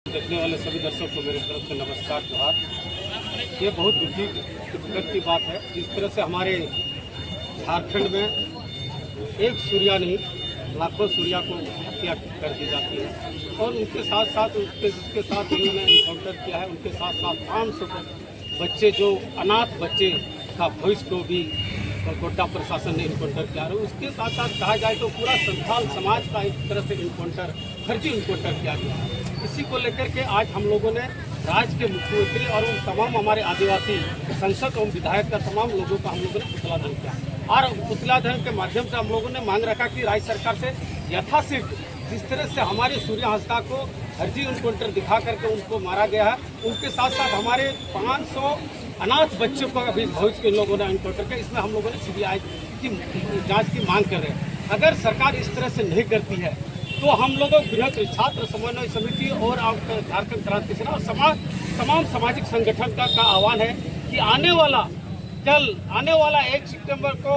देखने वाले सभी दर्शक को मेरी तरफ से नमस्कार जोहार। ये बहुत दुखद की बात है जिस तरह से हमारे झारखंड में एक सूर्या नहीं लाखों सूर्या को हत्या कर दी जाती है और उनके साथ साथ उसके साथ उन्होंने इनकाउंटर किया है। उनके साथ साथ 500 बच्चे जो अनाथ बच्चे का भविष्य को भी कोटा प्रशासन ने इनकाउंटर किया है। उसके साथ साथ कहा जाए तो पूरा संथाल समाज का एक तरह से इनकाउंटर फर्जी इनकाउंटर किया गया है। इसी को लेकर के आज हम लोगों ने राज्य के मुख्यमंत्री और उन तमाम हमारे आदिवासी संसद एवं विधायक का तमाम लोगों का हम लोगों ने पुतला दहन किया और पुतला दहन के माध्यम से हम लोगों ने मांग रखा कि राज्य सरकार से यथाशीघ्र जिस तरह से हमारे सूर्य हंसदा को फर्जी इनकाउंटर दिखा करके उनको मारा गया है, उनके साथ साथ हमारे 500 अनाथ बच्चों का भी भविष्य के लोगों ने इनकाउंटर किया। इसमें हम लोगों ने सीबीआई की जांच की मांग कर रहे हैं। अगर सरकार इस तरह से नहीं करती है तो हम लोगों बृहत छात्र समन्वय समिति और झारखंड क्रांति सेना और तमाम सामाजिक संगठन का आह्वान है कि आने वाला 1 सितंबर को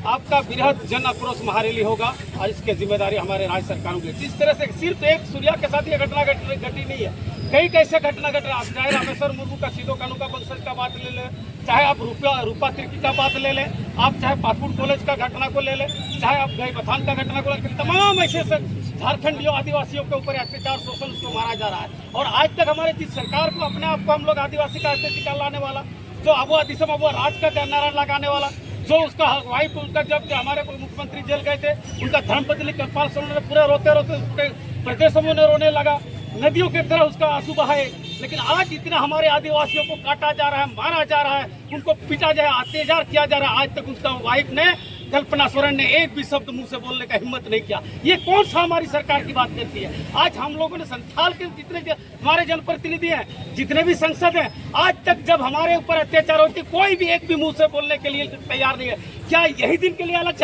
आपका बृहत जन आक्रोश महारैली होगा और इसकी जिम्मेदारी हमारे राज्य सरकारों की। जिस तरह से सिर्फ एक सूर्या के साथ ये घटना घटी नहीं है, कई कैसे घटना घट रहा है। चाहे रामेश्वर मुर्मू का सीधो कानू का वंशज का बात ले लें, चाहे आप रूपा तिर्की का बात ले लें, आप चाहे पासपोर्ट कॉलेज का घटना को ले लें, चाहे आप गई बथान का घटना को ले, तमाम ऐसे झारखंडियों आदिवासियों के ऊपर अत्याचार शोषण उसको मारा जा रहा है। और आज तक हमारे जिस सरकार को अपने आप को हम लोग आदिवासी का अस्तित्व निकाल लाने वाला, जो अबुआ दिसम अबुआ राज का नारा लगाने वाला, जो उसका वाइफ उनका जब हमारे मुख्यमंत्री जेल गए थे उनका धर्मपत्नी कृपाल सोरेन ने पूरे रोते रोते प्रदेशों में रोने लगा, नदियों की तरह उसका आंसू बहाए। लेकिन आज इतना हमारे आदिवासियों को काटा जा रहा है, मारा जा रहा है, उनको पीटा जा रहा है, अत्याचार किया जा रहा है। आज तक उसका वाइफ ने कल्पना सोरेन ने एक भी शब्द मुंह से बोलने का हिम्मत नहीं किया। ये कौन सा हमारी सरकार की बात करती है। आज हम लोगों ने संथाल के जितने हमारे जनप्रतिनिधि हैं, जितने भी संसद हैं, आज तक जब हमारे ऊपर अत्याचार होती कोई भी एक भी मुंह से बोलने के लिए तैयार नहीं है। क्या यही दिन के लिए अलग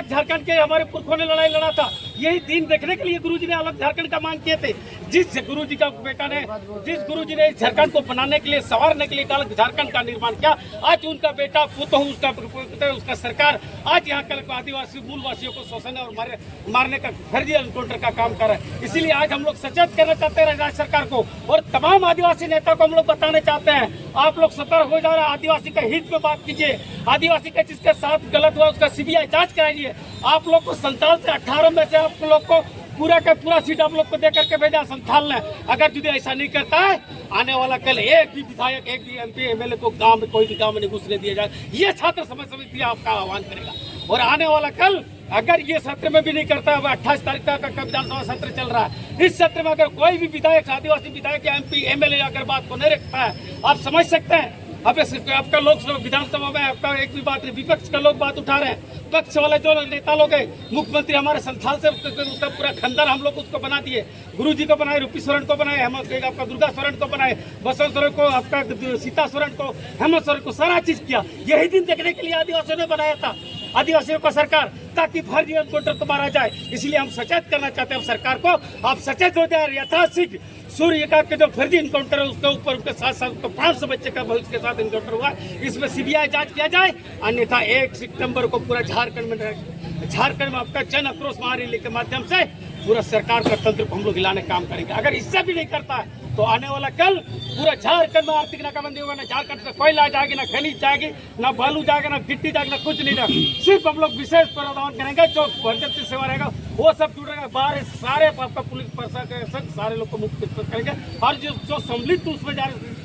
झारखंड के हमारे पुरखों ने लड़ाई लड़ा था? यही दिन देखने के लिए गुरुजी ने अलग झारखंड का मांग किए थे। जिस गुरुजी का बेटा ने इस झारखंड को बनाने के लिए संवारने के लिए अलग झारखंड का निर्माण किया, आज उनका बेटा उसका सरकार आज यहाँ के आदिवासी मूलवासियों को शोषण और मारने का फर्जी एनकाउंटर का काम कर रहा है। इसीलिए आज हम लोग सचेत करना चाहते हैं राज्य सरकार को और तमाम आदिवासी नेता को हम लोग बताने चाहते हैं, आप लोग सतर्क हो जा रहे हैं, आदिवासी के हित में बात कीजिए। आदिवासी का जिसके साथ गलत हुआ उसका सीबीआई जांच कराइए। आप लोग को संथाल से 18 में से आप लोग को पूरा का पूरा सीट आप लोग को दे करके भेजा संथाल ने। अगर यदि ऐसा नहीं करता है, आने वाला कल एक भी विधायक, एक भी एमपी एमएलए को गांव में कोई भी गांव में नहीं घुसने दिया जाए। ये छात्र समझ समिति आपका आह्वान करेगा। और आने वाला कल अगर ये सत्र में भी नहीं करता है, 28 तारीख तक का विधानसभा सत्र चल रहा है, इस सत्र में अगर कोई भी विधायक, आदिवासी विधायक या एमपी एमएलए अगर बात को नहीं रखता है, आप समझ सकते हैं आपका लोग विधानसभा में आपका एक भी बात नहीं, विपक्ष का लोग बात उठा रहे हैं। पक्ष वाले जो नेता लोग हैं, मुख्यमंत्री हमारे संथाल से उसका पूरा खंडर हम लोग उसको बना दिए। गुरुजी को बनाए, रूपी सोरेन को बनाए, आपका दुर्गा सोरेन को बनाए, बसंत सोरेन को, आपका सीता सोरेन को, हेमंत सोरेन को, सारा चीज किया। यही दिन देखने के लिए आदिवासियों ने बनाया था, आदिवासियों का सरकार, ताकि फर्जी एनकाउंटर को मारा जाए। इसलिए हम सचेत करना चाहते हैं सरकार को, आप सचेत हो जाए। यथाशीघ्र सूर्य का जो फर्जी इनकाउंटर है उसके ऊपर उसके साथ साथ 500 बच्चे का भविष्य के साथ इनकाउंटर हुआ, इसमें सीबीआई जांच किया जाए। अन्यथा 1 सितंबर को पूरा झारखंड में आपका जन आक्रोश महारैली के माध्यम से पूरा सरकार का तंत्र को हम लोग हिलाने का काम करेंगे। अगर इससे भी नहीं करता है तो आने वाला कल पूरा झारखंड में आर्थिक नाकाबंदी होगा। ना झारखंड से कोयला जाएगी, ना खनिज जाएगी, ना बालू जाएगा, ना गिट्टी जाएगी, ना कुछ नहीं जाएगा। सिर्फ हम लोग विशेष प्रावधान करेंगे, जो बर्जर सेवा रहेगा वो सब जुड़ेगा। बाहर सारे आपका पुलिस प्रशासन सारे लोग को मुक्त करेंगे और जो सम्मिलित उसमें जा रहे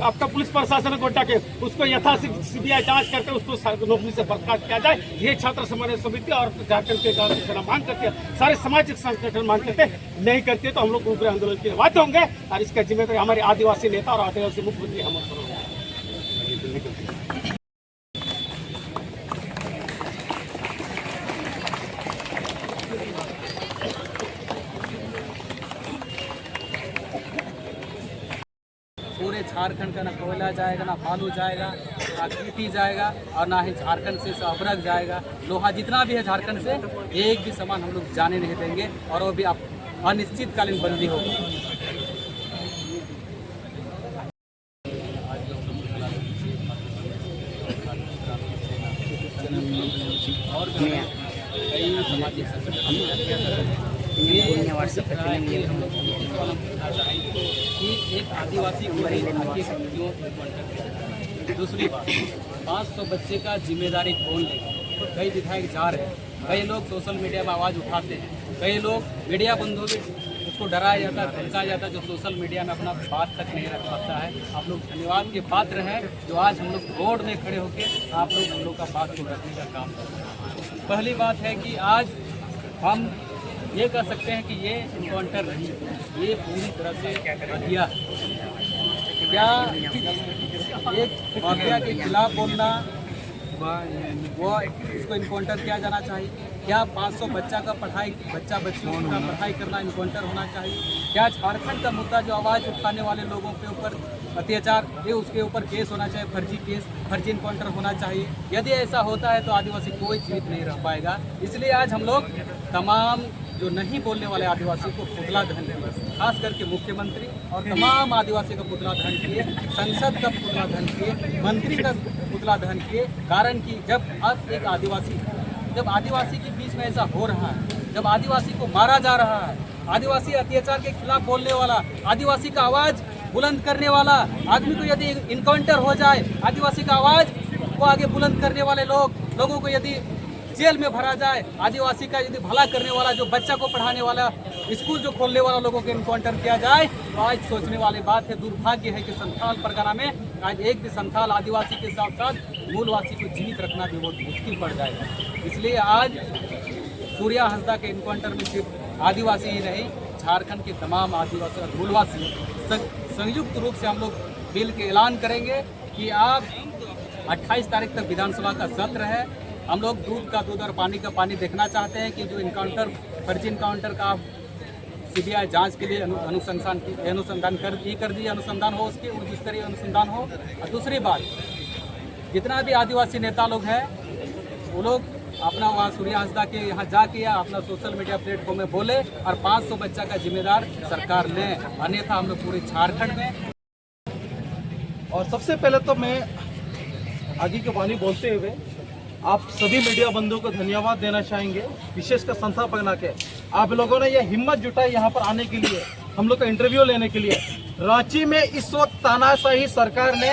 आपका पुलिस प्रशासन गोटा के उसको यथाशीघ्र सीबीआई जांच करके उसको नौकरी से बर्खास्त किया जाए। ये छात्र समन्वय समिति और झारखंड के गांधी मांग करते हैं, सारे सामाजिक संगठन मांग करते हैं। नहीं करते तो हम लोग उग्र आंदोलन के लिए बाध्य होंगे और इसका जिम्मेदारी हमारे आदिवासी नेता और आदिवासी मुख्यमंत्री हेमंत सोरेन। पूरे झारखंड का ना कोयला जाएगा, ना बालू जाएगा, ना गिट्टी जाएगा और ना ही झारखंड से अबरक जाएगा। लोहा जितना भी है झारखंड से एक भी सामान हम लोग जाने नहीं देंगे और वो भी अनिश्चितकालीन बंदी होगी। और कई सामाजिक संगठन कि एक आदिवासी को ही आगे क्यों इनकाउंटर किया। दूसरी बात, 500 बच्चे का जिम्मेदारी कौन लेगा? कई विधायक जा रहे हैं, कई लोग सोशल मीडिया में आवाज़ उठाते हैं, कई लोग मीडिया बंधुओं भी उसको डराया जाता है, धमकाया जाता है, जो सोशल मीडिया में अपना बात तक नहीं रख पाता है। आप लोग धन्यवाद के पात्र हैं जो आज हम लोग रोड में खड़े होकर आप लोग हम लोग का बात को रखने का काम कर रहे हैं। पहली बात है कि आज हम ये कह सकते हैं कि ये इनकाउंटर नहीं, ये पूरी तरह से घटिया है। क्या एक माफिया के खिलाफ बोलना वो इसको इनकाउंटर किया जाना चाहिए? क्या 500 बच्चा बच्चियों का पढ़ाई करना इनकाउंटर होना चाहिए? क्या झारखंड का मुद्दा जो आवाज़ उठाने वाले लोगों के ऊपर अत्याचार ये उसके ऊपर केस होना चाहिए, फर्जी इनकाउंटर होना चाहिए? यदि ऐसा होता है तो आदिवासी कोई जीवित नहीं रह पाएगा। इसलिए आज हम लोग तमाम जो नहीं बोलने वाले आदिवासी को पुतला दहन किए, खास करके मुख्यमंत्री और तमाम आदिवासी का पुतला दहन किए, संसद का पुतला दहन किए, मंत्री का पुतला दहन किए। कारण कि जब अब एक आदिवासी के बीच में ऐसा हो रहा है, जब आदिवासी को मारा जा रहा है, आदिवासी अत्याचार के खिलाफ बोलने वाला, आदिवासी का आवाज़ बुलंद करने वाला आदमी को यदि इनकाउंटर हो जाए, आदिवासी का आवाज़ को आगे बुलंद करने वाले लोगों को यदि जेल में भरा जाए, आदिवासी का यदि भला करने वाला, जो बच्चा को पढ़ाने वाला, स्कूल जो खोलने वाला लोगों को इनकाउंटर किया जाए, तो आज सोचने वाली बात है। दुर्भाग्य है कि संथाल परगना में आज एक भी संथाल आदिवासी के साथ साथ मूलवासी को जीवित रखना भी बहुत मुश्किल पड़ जाएगा। इसलिए आज सूर्या हंसदा के इनकाउंटर में सिर्फ आदिवासी ही नहीं, झारखंड के तमाम आदिवासी और मूलवासी संयुक्त रूप से हम लोग बिल के ऐलान करेंगे कि आप 28 तारीख तक विधानसभा का सत्र है। हम लोग दूध का दूध और पानी का पानी देखना चाहते हैं कि जो फर्जी इनकाउंटर का सीबीआई जांच के लिए अनुसंधान हो, उसके उच्च स्तरीय अनुसंधान हो। और दूसरी बात, जितना भी आदिवासी नेता लोग हैं वो लोग अपना वहाँ सूर्या हंसदा के यहाँ जाके या अपना सोशल मीडिया प्लेटफॉर्म में बोले और 500 बच्चा का जिम्मेदार सरकार लें, अन्यथा हम लोग पूरे झारखंड में। और सबसे पहले तो मैं आगे की वाणी बोलते हुए आप सभी मीडिया बंधुओं को धन्यवाद देना चाहेंगे, विशेषकर संथाल परगना के। आप लोगों ने यह हिम्मत जुटाई यहाँ पर आने के लिए, हम लोग का इंटरव्यू लेने के लिए। रांची में इस वक्त तानाशाही सरकार ने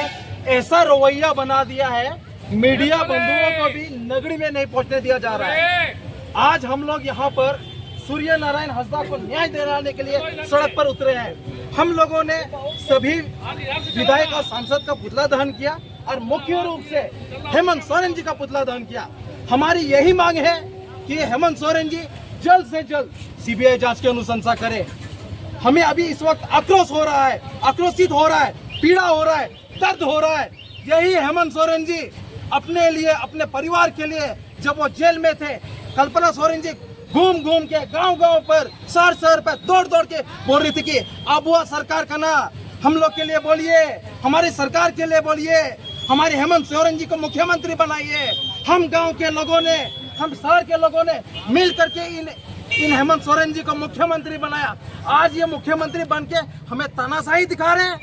ऐसा रवैया बना दिया है, मीडिया बंधुओं को भी नगरी में नहीं पहुँचने दिया जा रहा है। आज हम लोग यहाँ पर सूर्य नारायण हंसदा को न्याय दिलाने के लिए सड़क पर उतरे हैं। हम लोगों ने सभी विधायक और सांसद का पुतला दहन किया और मुख्य रूप से हेमंत सोरेन जी का पुतला दहन किया। हमारी यही मांग है कि हेमंत सोरेन जी जल्द से जल्द सीबीआई जांच की अनुशंसा करें। हमें अभी इस वक्त आक्रोश हो रहा है, आक्रोशित हो रहा है, पीड़ा हो रहा है, दर्द हो रहा है। यही हेमंत सोरेन जी अपने लिए, अपने परिवार के लिए, जब वो जेल में थे, कल्पना सोरेन जी घूम घूम के गांव-गांव पर, शहर पर दौड़ के बोल रही थी कि अब वो सरकार का ना हम लोग के लिए बोलिए, हमारी सरकार के लिए बोलिए, हमारे हेमंत सोरेन जी को मुख्यमंत्री बनाइए। हम गांव के लोगों ने, हम शहर के लोगों ने मिल करके इन हेमंत सोरेन जी को मुख्यमंत्री बनाया। आज ये मुख्यमंत्री बन के हमें तानाशाही दिखा रहे हैं।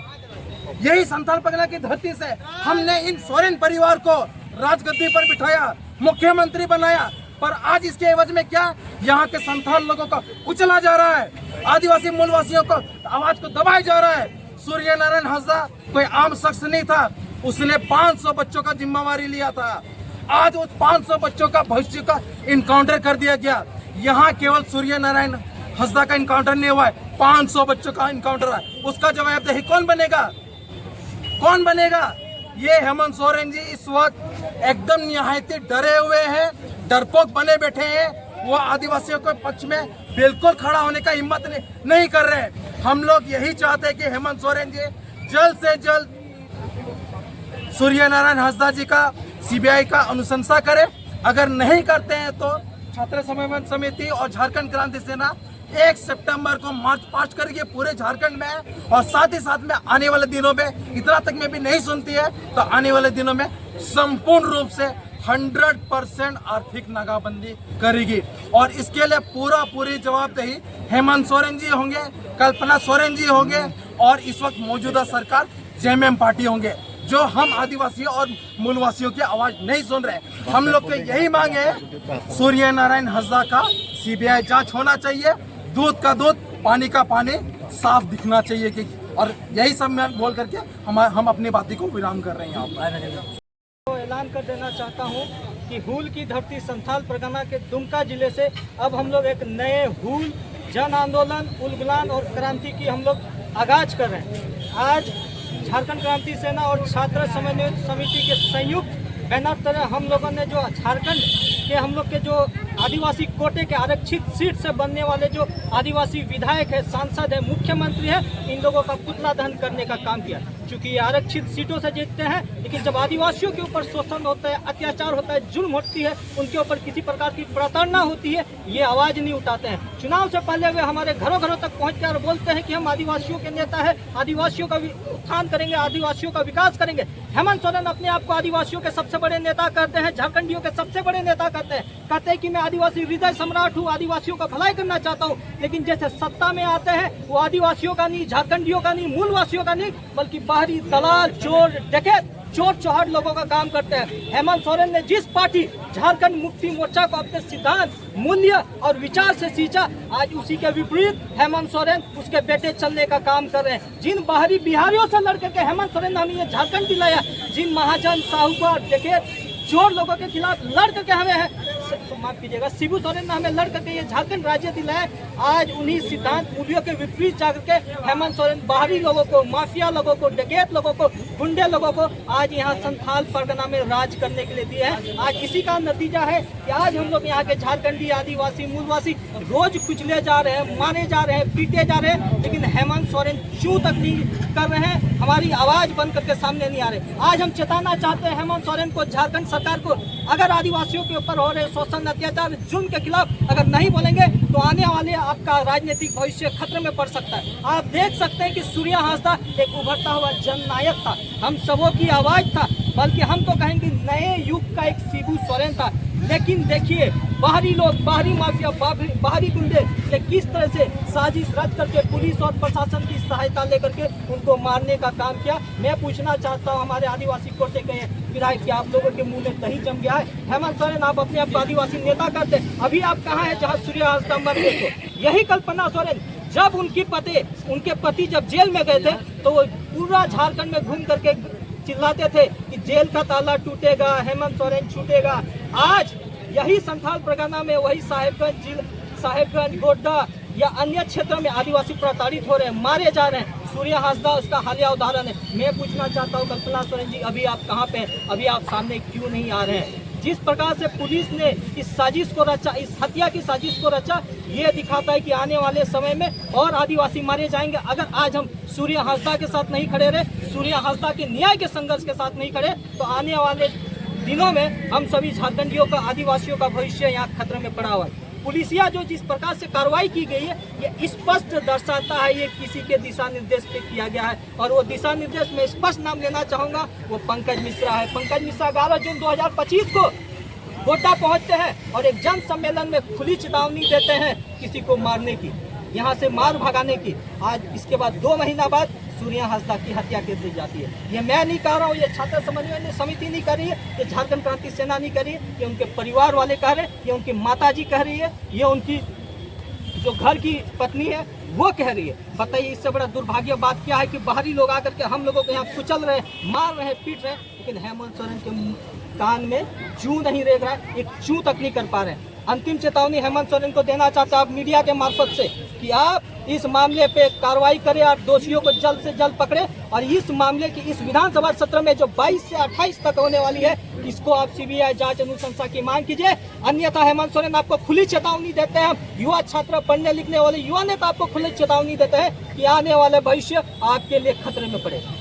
यही संथाल परगना की धरती से हमने इन सोरेन परिवार को राजगद्दी पर बिठाया, मुख्यमंत्री बनाया, पर आज इसके एवज में क्या, यहाँ के संथाल लोगों को कुचला जा रहा है, आदिवासी मूलवासियों को आवाज को दबाया जा रहा है। सूर्य नारायण हंसदा कोई आम शख्स नहीं था, उसने 500 बच्चों का जिम्मेवारी लिया था। आज उस 500 बच्चों का भविष्य का इनकाउंटर कर दिया गया। यहाँ केवल सूर्य नारायण हंसदा का इनकाउंटर नहीं हुआ है, 500 बच्चों का इनकाउंटर है। उसका जवाबदेही कौन बनेगा? कौन बनेगा? ये हेमंत सोरेन जी इस वक्त एकदम निहायत डरे हुए हैं, डरपोक बने बैठे हैं। वो आदिवासियों के पक्ष में बिल्कुल खड़ा होने का हिम्मत नहीं कर रहे। हम लोग यही चाहते हैं कि हेमंत सोरेन जी जल्द से जल्द सूर्य नारायण हंसदा जी का सीबीआई का अनुशंसा करें। अगर नहीं करते हैं तो छात्र समन्वय समिति और झारखंड क्रांति सेना 1 सितंबर को मार्च पास्ट करेगी पूरे झारखंड में। और साथ ही साथ में आने वाले दिनों में, इतना तक में भी नहीं सुनती है तो आने वाले दिनों में संपूर्ण रूप से 100% आर्थिक नाकाबंदी करेगी। और इसके लिए पूरी जवाबदेही हेमंत सोरेन जी होंगे, कल्पना सोरेन जी होंगे और इस वक्त मौजूदा सरकार जेएमएम पार्टी होंगे, जो हम आदिवासियों और मूलवासियों की आवाज नहीं सुन रहे। हम लोग की यही मांग है, सूर्य नारायण हंसदा का सीबीआई जांच होना चाहिए, दूध का दूध, पानी का पानी साफ दिखना चाहिए कि, और यही सब मैं बोल करके हम अपनी बातें को विराम कर रहे हैं यहाँ पर। तो ऐलान कर देना चाहता हूँ कि हूल की धरती संथाल परगना के दुमका जिले से अब हम लोग एक नए हूल जन आंदोलन उलगुलान और क्रांति की हम लोग आगाज कर रहे हैं। आज झारखंड क्रांति सेना और छात्र समन्वय समिति के संयुक्त बैनर तरह हम लोगों ने जो झारखंड के हम लोग के जो आदिवासी कोटे के आरक्षित सीट से बनने वाले जो आदिवासी विधायक है, सांसद है, मुख्यमंत्री है, इन लोगों का पुतला दहन करने का काम किया। क्योंकि ये आरक्षित सीटों से जीतते हैं, लेकिन जब आदिवासियों के ऊपर शोषण होता है, अत्याचार होता है, जुल्म होती है, उनके ऊपर किसी प्रकार की प्रताड़ना होती है, ये आवाज़ नहीं उठाते हैं। चुनाव से पहले वे हमारे घरों घरों तक पहुँच कर बोलते हैं कि हम आदिवासियों के नेता है, आदिवासियों का उत्थान करेंगे, आदिवासियों का विकास करेंगे। हेमंत सोरेन अपने आप को आदिवासियों के सबसे बड़े नेता करते हैं, झारखंडियों के सबसे बड़े नेता करते हैं, कहते हैं कि मैं आदिवासी हृदय सम्राट हूँ, आदिवासियों का भलाई करना चाहता हूँ। लेकिन जैसे सत्ता में आते हैं वो आदिवासियों का नहीं, झारखंडियों का नहीं, मूलवासियों का नहीं, बल्कि बाहरी दलाल, चोर, डकैत, चोर चौहाट लोगों का काम करते हैं। हेमंत सोरेन ने जिस पार्टी झारखंड मुक्ति मोर्चा को अपने सिद्धांत, मूल्य और विचार से सींचा, आज उसी के विपरीत हेमंत सोरेन उसके बेटे चलने का काम कर रहे हैं। जिन बाहरी बिहारियों से लड़कर के हेमंत सोरेन ने हमें ये झारखंड दिलाया, जिन महाजन, साहूकार, डकैत, चोर लोगों के खिलाफ लड़ करके हमें माफ कीजिएगा, शिबू सोरेन ने हमें लड़ करके ये झारखंड राज्य दिलाया, आज उन्हीं सिद्धांत मूल्यों के विपरीत जाकर के हेमंत सोरेन बाहरी लोगों को, माफिया लोगों को, डकैत लोगों को, गुंडे लोगों को आज यहाँ संथाल परगना में राज करने के लिए दिए हैं। आज इसी का नतीजा है कि आज हम लोग यहाँ के झारखंडी, आदिवासी, मूलवासी रोज कुचले जा रहे हैं, मारे जा रहे हैं, पीटे जा रहे हैं, लेकिन हेमंत सोरेन चू तक नहीं कर रहे हैं, हमारी आवाज बन करके सामने नहीं आ रहे। आज हम चेताना चाहते हैं हेमंत सोरेन को, झारखंड सरकार को, अगर आदिवासियों के ऊपर हो रहे शोषण, अत्याचार, जुल्म के खिलाफ अगर नहीं बोलेंगे तो आने वाले आपका राजनीतिक भविष्य खतरे में पड़ सकता है। आप देख सकते हैं कि सूर्या हांसदा एक उभरता हुआ जननायक था, हम सबों की आवाज था, बल्कि हम तो कहेंगे नए युग का एक शिबू सोरेन था। लेकिन देखिए बाहरी लोग, बाहरी माफिया, बाहरी गुंडे ने किस तरह से साजिश रच करके पुलिस और प्रशासन की सहायता लेकर के उनको मारने का काम किया। मैं पूछना चाहता हूं हमारे आदिवासी कोटे के विधायक कि आप लोगों के मुंह में दही जम गया है? हेमंत सोरेन आप अपने आप आदिवासी नेता करते, अभी आप कहाँ हैं जहाँ सूर्या हांसदा मर गए थे? यही कल्पना सोरेन, जब उनके पति जब जेल में गए थे तो वो पूरा झारखंड में घूम करके चिल्लाते थे कि जेल का ताला टूटेगा, हेमंत सोरेन छूटेगा। आज यही संथाल परगना में, वही साहेबगंज, गोड्डा या अन्य क्षेत्रों में आदिवासी प्रताड़ित हो रहे हैं, मारे जा रहे हैं। सूर्या हांसदा उसका हालिया उदाहरण है। मैं पूछना चाहता हूँ कल्पना सोरेन जी, अभी आप कहाँ पे हैं? अभी आप सामने क्यों नहीं आ रहे हैं? जिस प्रकार से पुलिस ने इस साजिश को रचा, इस हत्या की साजिश को रचा, ये दिखाता है कि आने वाले समय में और आदिवासी मारे जाएंगे। अगर आज हम सूर्या हांसदा के साथ नहीं खड़े रहे, सूर्या हांसदा के न्याय के संघर्ष के साथ नहीं खड़े, तो आने वाले दिनों में हम सभी झारखंडियों का, आदिवासियों का भविष्य यहाँ खतरे में पड़ा हुआ है। पुलिसिया जो जिस प्रकार से कार्रवाई की गई है, ये स्पष्ट दर्शाता है ये किसी के दिशा निर्देश पे किया गया है। और वो दिशा निर्देश में स्पष्ट नाम लेना चाहूँगा, वो पंकज मिश्रा है। पंकज मिश्रा 11 जून 2025 को गोड्डा पहुँचते हैं और एक जन सम्मेलन में खुली चेतावनी देते हैं किसी को मारने की, यहाँ से मार भगाने की। आज इसके बाद 2 महीना बाद सूर्या हांसदा की हत्या कर दी जाती है। ये मैं नहीं कह रहा हूँ, ये छात्र समन्वय समिति नहीं कर रही है, ये झारखंड क्रांति सेना नहीं कर रही है, ये उनके परिवार वाले कह रहे हैं, ये उनकी माताजी कह रही है, ये उनकी जो घर की पत्नी है वो कह रही है। बताइए इससे बड़ा दुर्भाग्य बात क्या है कि बाहरी लोग आकर के हम लोगों को यहाँ कुचल रहे हैं, मार रहे हैं, पीट रहे हैं, लेकिन हेमंत सोरेन के कान में जू नहीं रेंग रहा है, एक चू तक नहीं कर पा रहे हैं। अंतिम चेतावनी हेमंत सोरेन को देना चाहते हैं आप मीडिया के मार्फत से कि आप इस मामले पे कार्रवाई करें और दोषियों को जल्द से जल्द पकड़े, और इस मामले की इस विधानसभा सत्र में जो 22 से 28 तक होने वाली है, इसको आप सीबीआई जांच अनुशंसा की मांग कीजिए। अन्यथा हेमंत सोरेन आपको खुली चेतावनी देते हैं, हम युवा छात्र, पढ़ने लिखने वाले युवा नेता आपको खुली चेतावनी देते हैं कि आने वाले भविष्य आपके लिए खतरे में पड़ेगा।